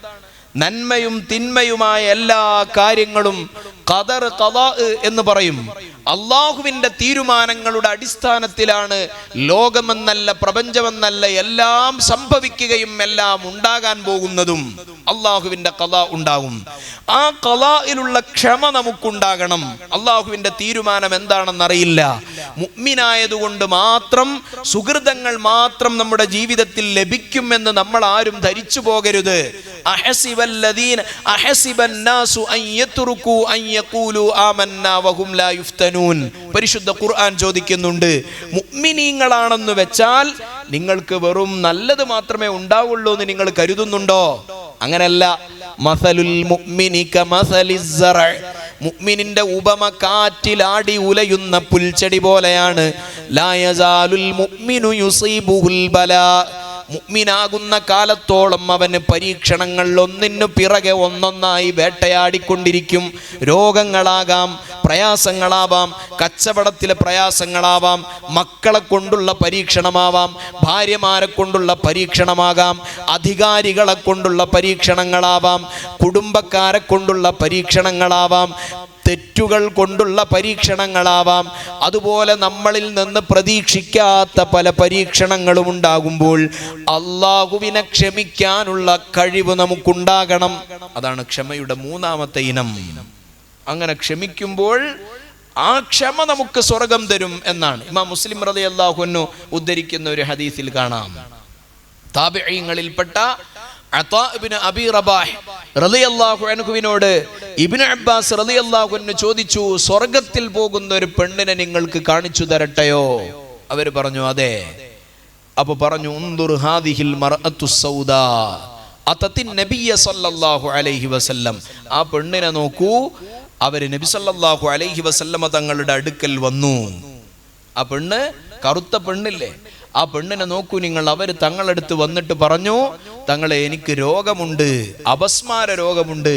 നന്മയും തിന്മയുമായ എല്ലാ കാര്യങ്ങളും ഖദർ, ഖളാ എന്ന് പറയും. അള്ളാഹുവിന്റെ തീരുമാനങ്ങളുടെ അടിസ്ഥാനത്തിലാണ് ലോകമെന്നല്ല, പ്രപഞ്ചമെന്നല്ല എല്ലാം സംഭവിക്കുകയും എല്ലാം ഉണ്ടാകാൻ പോകുന്നതും. അള്ളാഹുവിന്റെ ഖളാ ഉണ്ടാകും. ആ ഖളായിലുള്ള ക്ഷമ നമുക്കുണ്ടാകണം. അള്ളാഹുവിന്റെ തീരുമാനം എന്താണെന്നറിയില്ല. മുഅ്മിനായതുകൊണ്ട് മാത്രം സുഹൃതങ്ങൾ മാത്രം നമ്മുടെ ജീവിതത്തിൽ ലഭിക്കുമെന്ന് നമ്മൾ ആരും ധരിച്ചു പോകരുത്. പരിശുദ്ധ ഖുർആൻ ചോദിക്കുന്നുണ്ട്, മുഅ്മിനീങ്ങളാണെന്ന് വെച്ചാൽ നിങ്ങൾക്ക് വെറും നല്ലത് മാത്രമേ ഉണ്ടാവുള്ളൂ എന്ന് നിങ്ങൾ കരുതുന്നുണ്ടോ? അങ്ങനല്ല. മസലുൽ മുഅ്മിനി കമസലിസ് സറഅ, മുഅ്മിനിന്റെ ഉപമ കാറ്റിലാടി ഉലയുന്ന പുൽച്ചെടി പോലെയാണ്. ലാ യസാലുൽ മുഅ്മിനു യുസീബുൽ ബലാ, മുഅ്മിനാകുന്ന കാലത്തോളം അവന് പരീക്ഷണങ്ങൾ ഒന്നിനു പിറകെ ഒന്നൊന്നായി വേട്ടയാടിക്കൊണ്ടിരിക്കും. രോഗങ്ങളാകാം, പ്രയാസങ്ങളാവാം, കച്ചവടത്തിലെ പ്രയാസങ്ങളാവാം, മക്കളെ കൊണ്ടുള്ള പരീക്ഷണമാവാം, ഭാര്യമാരെ കൊണ്ടുള്ള പരീക്ഷണമാകാം, അധികാരികളെ കൊണ്ടുള്ള പരീക്ഷണങ്ങളാവാം, കുടുംബക്കാരെ കൊണ്ടുള്ള പരീക്ഷണങ്ങളാവാം, തെറ്റുകൾ കൊണ്ടുള്ള പരീക്ഷണങ്ങളാവാം. അതുപോലെ നമ്മളിൽ നിന്ന് പ്രതീക്ഷിക്കാത്ത പല പരീക്ഷണങ്ങളും ഉണ്ടാകുമ്പോൾ അള്ളാഹുവിനെ ക്ഷമിക്കാനുള്ള കഴിവ് നമുക്കുണ്ടാകണം. അതാണ് ക്ഷമയുടെ 3ാമത്തെ ഇനം. അങ്ങനെ ക്ഷമിക്കുമ്പോൾ ആ ക്ഷമ നമുക്ക് സ്വർഗം തരും എന്നാണ് ഇമാം മുസ്ലിം റളിയല്ലാഹു അൻഹു ഉദ്ധരിക്കുന്ന ഒരു ഹദീസിൽ കാണാം. താബിഈങ്ങളിൽപ്പെട്ട അതാ ഇബ്നു അബീ റബാഹ് റളിയല്ലാഹു അൻഹുവിനോട് ഇബ്നു അബ്ബാസ് റളിയല്ലാഹു അൻഹു ചോദിച്ചു, സ്വർഗത്തിൽ പോകുന്ന ഒരു പെണ്ണിനെ നിങ്ങൾക്ക് കാണിച്ചു തരട്ടെയോ? അവർ പറഞ്ഞു അതെ. അപ്പൊ പറഞ്ഞു, ഉൻദുർ ഹാദിഹിൽ മർഅത്തു സൗദാ അതത്തിൻ നബിയ സല്ലല്ലാഹു അലൈഹി വസല്ലം. ആ പെണ്ണിനെ നോക്കൂ, അവർ നബി സല്ലല്ലാഹു അലൈഹി വസല്ലമ തങ്ങളുടെ അടുക്കൽ വന്നു. ആ പെണ്ണ് കറുത്ത പെണ്ണില്ലേ, ആ പെണ്ണിനെ നോക്കൂ നിങ്ങൾ. അവർ തങ്ങളടുത്ത് വന്നിട്ട് പറഞ്ഞു, തങ്ങളെ എനിക്ക് രോഗമുണ്ട്, അപസ്മാര രോഗമുണ്ട്.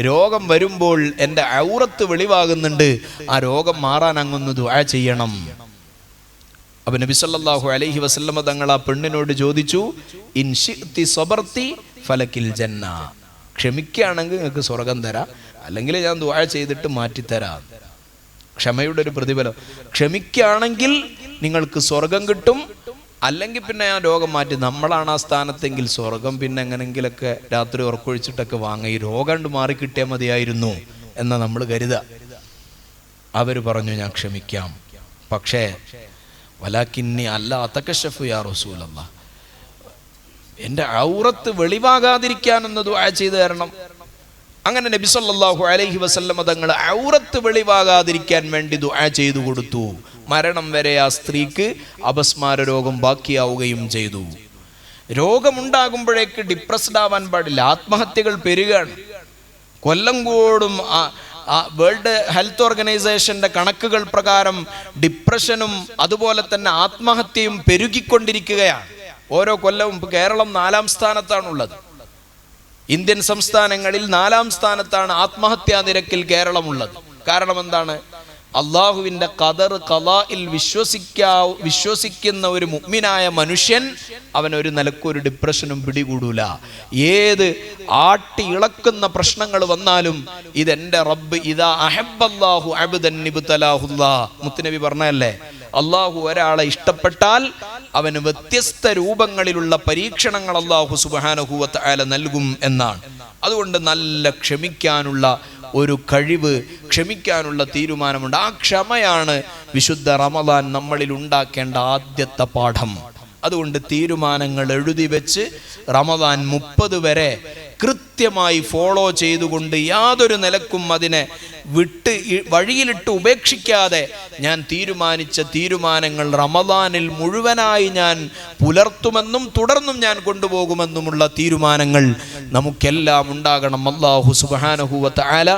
രോഗം വരുമ്പോൾ എൻ്റെ ഔറത്ത് വെളിവാകുന്നുണ്ട്. ആ രോഗം മാറാൻ അങ്ങൊന്ന് ദുആ ചെയ്യണം. അപ്പൊ നബി സല്ലല്ലാഹു അലൈഹി വസല്ലമ തങ്ങൾ ആ പെണ്ണിനോട് ചോദിച്ചു, ഇൻ ശിഅ്തി സബർതി ഫലകിൽ ജന്ന, ക്ഷമിക്കുകയാണെങ്കിൽ നിങ്ങൾക്ക് സ്വർഗം തരാം, അല്ലെങ്കിൽ ഞാൻ ദുആ ചെയ്തിട്ട് മാറ്റിത്തരാം. ക്ഷമയുടെ ഒരു പ്രതിഫലം. ക്ഷമിക്കുകയാണെങ്കിൽ നിങ്ങൾക്ക് സ്വർഗം കിട്ടും, അല്ലെങ്കിൽ പിന്നെ ആ രോഗം മാറ്റി. നമ്മളാണ് ആ സ്ഥാനത്തെങ്കിൽ സ്വർഗം പിന്നെ എങ്ങനെങ്കിലൊക്കെ രാത്രി ഉറക്കൊഴിച്ചിട്ടൊക്കെ വാങ്ങ, ഈ രോഗം കണ്ട് മാറി കിട്ടിയാൽ മതിയായിരുന്നു എന്നാ നമ്മൾ കരുതുക. അവർ പറഞ്ഞു, ഞാൻ ക്ഷമിക്കാം, പക്ഷേ വലാകിന്നി അല്ലാ അതകശഫു യാ റസൂലല്ലാഹ്, എൻ്റെ ഔറത്ത് വെളിവാകാതിരിക്കാനൊന്ന് ദുആ ചെയ്തു തരണം. അങ്ങനെ നബി സല്ലല്ലാഹു അലൈഹി വസല്ലമ തങ്ങൾ ഔറത്ത് വെളിവാകാതിരിക്കാൻ വേണ്ടി ദുആ ചെയ്തു കൊടുത്തു. മരണം വരെ ആ സ്ത്രീക്ക് അപസ്മാര രോഗം ബാക്കിയാവുകയും ചെയ്തു. രോഗമുണ്ടാകുമ്പോഴേക്ക് ഡിപ്രസ്ഡ് ആവാൻ പാടില്ല. ആത്മഹത്യകൾ പെരുകയാണ്. കൊല്ലം കൂടും വേൾഡ് ഹെൽത്ത് ഓർഗനൈസേഷന്റെ കണക്കുകൾ പ്രകാരം ഡിപ്രഷനും അതുപോലെ തന്നെ ആത്മഹത്യയും പെരുകിക്കൊണ്ടിരിക്കുകയാണ് ഓരോ കൊല്ലവും. കേരളം 4ാം സ്ഥാനത്താണുള്ളത്. ഇന്ത്യൻ സംസ്ഥാനങ്ങളിൽ 4ാം സ്ഥാനത്താണ് ആത്മഹത്യാ നിരക്കിൽ കേരളമുള്ളത്. കാരണം എന്താണ്? അള്ളാഹുവിൻ്റെ ഖദർ ഖളാഇൽ വിശ്വസിക്കുന്ന ഒരു മുഅ്മിനായ മനുഷ്യൻ അവനൊരു നിലക്കൊരു ഡിപ്രഷനും പിടികൂടൂല. ഏത് ആട്ടി ഇളക്കുന്ന പ്രശ്നങ്ങൾ വന്നാലും ഇതെന്റെ റബ്ബ് ഇദാ അഹബ്ബല്ലാഹു അബ്ദൻ ഇബ്തലാഹുല്ലാഹ്, മുത്തുനബി പറഞ്ഞല്ലേ, അള്ളാഹു ഒരാളെ ഇഷ്ടപ്പെട്ടാൽ അവന് വ്യത്യസ്ത രൂപങ്ങളിലുള്ള പരീക്ഷണങ്ങൾ അള്ളാഹു സുബ്ഹാനഹു വ തആല നൽകും എന്നാണ്. അതുകൊണ്ട് നല്ല ക്ഷമിക്കാനുള്ള ഒരു കഴിവ്, ക്ഷമിക്കാനുള്ള തീരുമാനമുണ്ട്. ആ ക്ഷമയാണ് വിശുദ്ധ റമദാൻ നമ്മളിൽ ഉണ്ടാക്കേണ്ട ആദ്യത്തെ പാഠം. അതുകൊണ്ട് തീരുമാനങ്ങൾ എഴുതി വെച്ച് റമദാൻ 30 വരെ കൃത്യമായി ഫോളോ ചെയ്തുകൊണ്ട് യാതൊരു നിലക്കും അതിനെ വഴിയിലിട്ട് ഉപേക്ഷിക്കാതെ ഞാൻ തീരുമാനിച്ച തീരുമാനങ്ങൾ റമദാനിൽ മുഴുവനായി ഞാൻ പുലർത്തുമെന്നും തുടർന്നും ഞാൻ കൊണ്ടുപോകുമെന്നുമുള്ള തീരുമാനങ്ങൾ നമുക്കെല്ലാം ഉണ്ടാകണം. അല്ലാഹു സുബ്ഹാനഹു വ തആല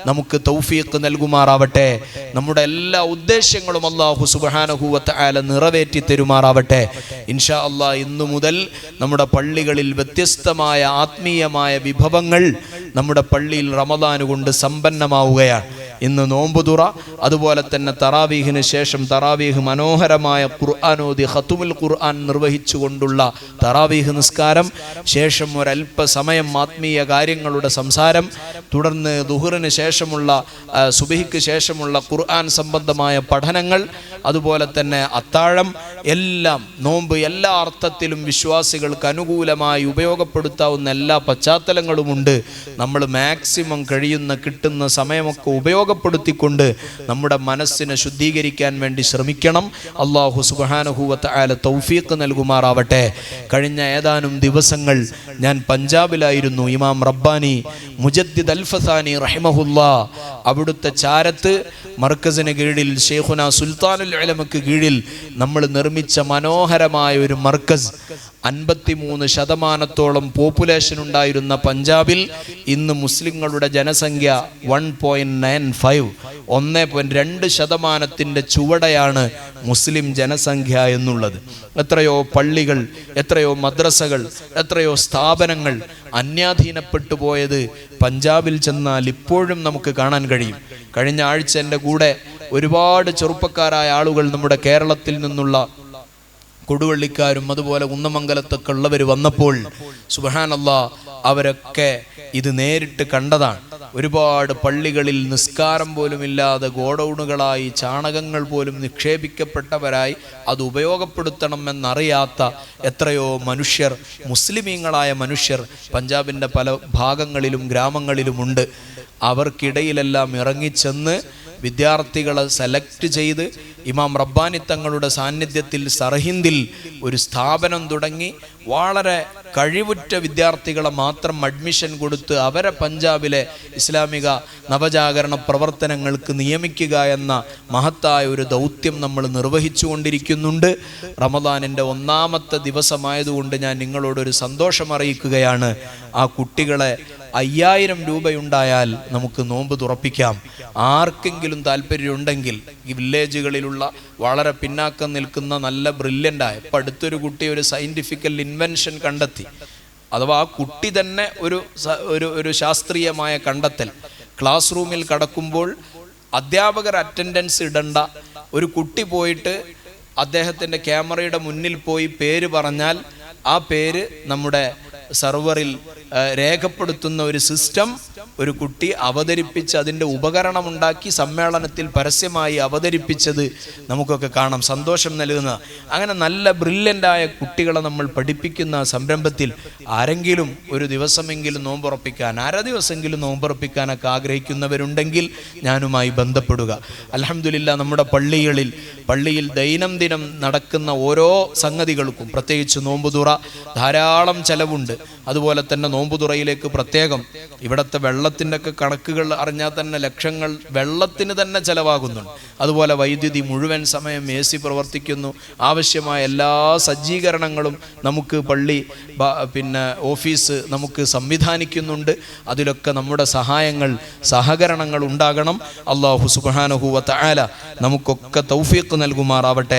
നമുക്ക് തൗഫീഖ് നൽകുമാറാവട്ടെ. നമ്മുടെ എല്ലാ ഉദ്ദേശങ്ങളും അല്ലാഹു സുബ്ഹാനഹു വ തആല നിറവേറ്റി തരുമാറാവട്ടെ. ഇൻഷാ അല്ലാഹ് ഇന്നു മുതൽ നമ്മുടെ പള്ളികളിൽ വ്യത്യസ്തമായ ആത്മീയമായ വിഭവങ്ങൾ നമ്മുടെ പള്ളിയിൽ റമദാൻ കൊണ്ട് സമ്പന്നമാവുകയാണ്. ഇന്ന് നോമ്പുതുറ, അതുപോലെ തന്നെ തറാവീഹിന് ശേഷം തറാവീഹ് മനോഹരമായ ഖുർആനോദി ഖത്മുൽ ഖുർആൻ നിർവഹിച്ചുകൊണ്ടുള്ള തറാവീഹ് നിസ്കാരം, ശേഷം ഒരല്പസമയം ആത്മീയ കാര്യങ്ങളുടെ സംസാരം, തുടർന്ന് ദുഹറിന് ശേഷമുള്ള സുബഹിക്ക് ശേഷമുള്ള ഖുർആൻ സംബന്ധമായ പഠനങ്ങൾ, അതുപോലെ തന്നെ അത്താഴം, എല്ലാം നോമ്പ് എല്ലാ അർത്ഥത്തിലും വിശ്വാസികൾക്ക് അനുകൂലമായി ഉപയോഗപ്പെടുത്താവുന്ന എല്ലാ പശ്ചാത്തലങ്ങളുമുണ്ട്. നമ്മൾ മാക്സിമം കിട്ടുന്ന സമയമൊക്കെ ഉപയോഗപ്പെടുത്തിക്കൊണ്ട് നമ്മുടെ മനസ്സിനെ ശുദ്ധീകരിക്കാൻ വേണ്ടി ശ്രമിക്കണം. അല്ലാഹു സുബ്ഹാനഹു വ തആല തൗഫീഖ് നൽകുമാറാവട്ടെ. കഴിഞ്ഞ ഏതാനും ദിവസങ്ങൾ ഞാൻ പഞ്ചാബിലായിരുന്നു. ഇമാം റബ്ബാനി മുജദ്ദിദ് അൽഫസാനി റഹിമഹുല്ലാ അവിടുത്തെ ചാരത്ത് മർക്കസിന് കീഴിൽ ശൈഖുന സുൽത്താനുൽ ഉലമക്ക് കീഴിൽ നമ്മൾ നിർമ്മിച്ച മനോഹരമായ ഒരു മർക്കസ്, 53% പോപ്പുലേഷൻ ഉണ്ടായിരുന്ന പഞ്ചാബിൽ ഇന്ന് മുസ്ലിങ്ങളുടെ ജനസംഖ്യ 1.95, 1.2% ചുവടെയാണ് മുസ്ലിം ജനസംഖ്യ എന്നുള്ളത്. എത്രയോ പള്ളികൾ, എത്രയോ മദ്രസകൾ, എത്രയോ സ്ഥാപനങ്ങൾ അന്യാധീനപ്പെട്ടു പോയത് പഞ്ചാബിൽ ചെന്നാൽ ഇപ്പോഴും നമുക്ക് കാണാൻ കഴിയും. കഴിഞ്ഞ ആഴ്ച എൻ്റെ കൂടെ ഒരുപാട് ചെറുപ്പക്കാരായ ആളുകൾ നമ്മുടെ കേരളത്തിൽ നിന്നുള്ള കൊടുവള്ളിക്കാരും അതുപോലെ കുന്നമംഗലത്തൊക്കെ ഉള്ളവർ വന്നപ്പോൾ സുബ്ഹാനല്ലാഹ് അവരൊക്കെ ഇത് നേരിട്ട് കണ്ടതാണ്. ഒരുപാട് പള്ളികളിൽ നിസ്കാരം പോലും ഇല്ലാതെ ഗോഡൗണുകളായി ചാണകങ്ങൾ പോലും നിക്ഷേപിക്കപ്പെട്ടവരായി അത് ഉപയോഗപ്പെടുത്തണമെന്നറിയാത്ത എത്രയോ മനുഷ്യർ, മുസ്ലിമീങ്ങളായ മനുഷ്യർ പഞ്ചാബിൻ്റെ പല ഭാഗങ്ങളിലും ഗ്രാമങ്ങളിലുമുണ്ട്. അവർക്കിടയിലെല്ലാം ഇറങ്ങിച്ചെന്ന് വിദ്യാർത്ഥികളെ സെലക്ട് ചെയ്ത് ഇമാം റബ്ബാനി തങ്ങളുടെ സാന്നിധ്യത്തിൽ സർഹിന്ദിൽ ഒരു സ്ഥാപനം തുടങ്ങി വളരെ കഴിവുറ്റ വിദ്യാർത്ഥികളെ മാത്രം അഡ്മിഷൻ കൊടുത്ത് അവരെ പഞ്ചാബിലെ ഇസ്ലാമിക നവജാഗരണ പ്രവർത്തനങ്ങൾക്ക് നിയമിക്കുക എന്ന മഹത്തായ ഒരു ദൗത്യം നമ്മൾ നിർവഹിച്ചു കൊണ്ടിരിക്കുന്നുണ്ട്. റമദാനിൻ്റെ 1ാമത്തെ ദിവസമായതുകൊണ്ട് ഞാൻ നിങ്ങളോടൊരു സന്തോഷം അറിയിക്കുകയാണ്. ആ കുട്ടികളെ 5000 രൂപയുണ്ടായാൽ നമുക്ക് നോമ്പ് തുറപ്പിക്കാം. ആർക്കെങ്കിലും താല്പര്യമുണ്ടെങ്കിൽ ഈ വില്ലേജുകളിലുള്ള വളരെ പിന്നാക്കം നിൽക്കുന്ന നല്ല ബ്രില്യൻ്റായ, ഇപ്പം അടുത്തൊരു കുട്ടി ഒരു സയൻറ്റിഫിക്കൽ ഇൻവെൻഷൻ കണ്ടെത്തി, അഥവാ ആ കുട്ടി തന്നെ ഒരു ശാസ്ത്രീയമായ കണ്ടെത്തൽ. ക്ലാസ് റൂമിൽ കടക്കുമ്പോൾ അധ്യാപകർ അറ്റൻഡൻസ് ഇടണ്ട, ഒരു കുട്ടി പോയിട്ട് അദ്ദേഹത്തിൻ്റെ ക്യാമറയുടെ മുന്നിൽ പോയി പേര് പറഞ്ഞാൽ ആ പേര് നമ്മുടെ സർവറിൽ രേഖപ്പെടുത്തുന്ന ഒരു സിസ്റ്റം ഒരു കുട്ടി അവതരിപ്പിച്ച് അതിൻ്റെ ഉപകരണമുണ്ടാക്കി സമ്മേളനത്തിൽ പരസ്യമായി അവതരിപ്പിച്ചത് നമുക്കൊക്കെ കാണാം, സന്തോഷം നൽകുന്ന. അങ്ങനെ നല്ല ബ്രില്യൻ്റായ കുട്ടികളെ നമ്മൾ പഠിപ്പിക്കുന്ന സംരംഭത്തിൽ ആരെങ്കിലും ഒരു ദിവസമെങ്കിലും നോമ്പുറപ്പിക്കാൻ, ദിവസമെങ്കിലും നോമ്പുറപ്പിക്കാനൊക്കെ ആഗ്രഹിക്കുന്നവരുണ്ടെങ്കിൽ ഞാനുമായി ബന്ധപ്പെടുക. അൽഹംദുലില്ലാ നമ്മുടെ പള്ളിയിൽ ദൈനംദിനം നടക്കുന്ന ഓരോ സംഗതികൾക്കും, പ്രത്യേകിച്ച് നോമ്പുതുറ ധാരാളം ചെലവുണ്ട്. അതുപോലെ തന്നെ നോമ്പുതുറയിലേക്ക് പ്രത്യേകം ഇവിടുത്തെ വെള്ളത്തിൻ്റെ ഒക്കെ കണക്കുകൾ അറിഞ്ഞാൽ തന്നെ ലക്ഷങ്ങൾ വെള്ളത്തിന് തന്നെ ചെലവാകുന്നുണ്ട്. അതുപോലെ വൈദ്യുതി മുഴുവൻ സമയം AC പ്രവർത്തിക്കുന്നു. ആവശ്യമായ എല്ലാ സജ്ജീകരണങ്ങളും നമുക്ക് പള്ളി ഓഫീസ് നമുക്ക് സംവിധാനിക്കുന്നുണ്ട്. അതിലൊക്കെ നമ്മുടെ സഹകരണങ്ങൾ ഉണ്ടാകണം. അല്ലാഹു സുബ്ഹാനഹു വ തആല നമുക്കൊക്കെ തൗഫീഖ് നൽകുമാറാവട്ടെ.